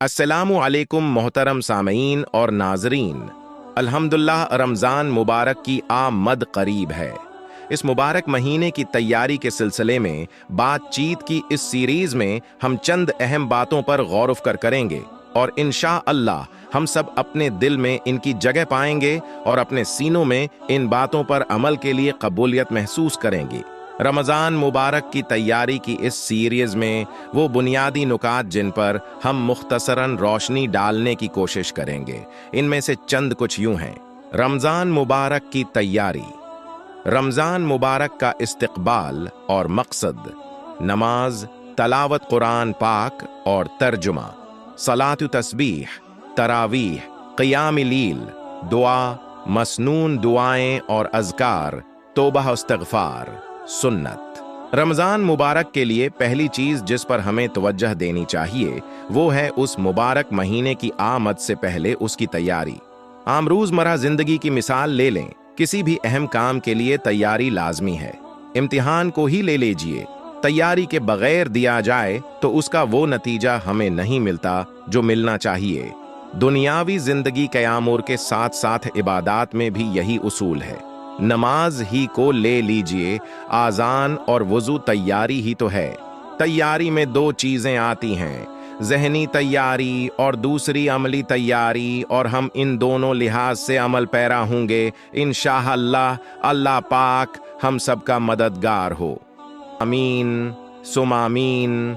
अस्सलामु अलैकुम मोहतरम सामईन और नाजरीन। अल्हम्दुलिल्लाह रमज़ान मुबारक की आमद करीब है। इस मुबारक महीने की तैयारी के सिलसिले में बातचीत की इस सीरीज़ में हम चंद अहम बातों पर गौर कर करेंगे और इंशा अल्लाह हम सब अपने दिल में इनकी जगह पाएंगे और अपने सीनों में इन बातों पर अमल के लिए कबूलियत महसूस करेंगे। रमज़ान मुबारक की तैयारी की इस सीरीज़ में वो बुनियादी नुकात जिन पर हम मुख्तसरन रोशनी डालने की कोशिश करेंगे, इनमें से चंद कुछ यूं हैं। रमज़ान मुबारक की तैयारी। रमज़ान मुबारक का इस्तकबाल और मकसद: नमाज, तलावत कुरान पाक और तर्जुमा, सलातु तस्बीह, तरावीह, क़ियाम लील, दुआ, मसनून दुआएं और अज़कार, तौबा इस्तग़फ़ार, सुन्नत। रमज़ान मुबारक के लिए पहली चीज़ जिस पर हमें तवज्जह देनी चाहिए वो है उस मुबारक महीने की आमद से पहले उसकी तैयारी। आम रोज़मर्रा ज़िंदगी की मिसाल ले लें, किसी भी अहम काम के लिए तैयारी लाजमी है। इम्तिहान को ही ले लीजिए, तैयारी के बगैर दिया जाए तो उसका वो नतीजा हमें नहीं मिलता जो मिलना चाहिए। दुनियावी ज़िंदगी क़यामूर के साथ साथ इबादात में भी यही उसूल है। नमाज ही को ले लीजिए, आज़ान और वज़ू तैयारी ही तो है। तैयारी में दो चीज़ें आती हैं, ज़हनी तैयारी और दूसरी अमली तैयारी, और हम इन दोनों लिहाज से अमल पैरा होंगे इंशाअल्लाह। अल्लाह पाक हम सबका मददगार हो। आमीन सुम आमीन।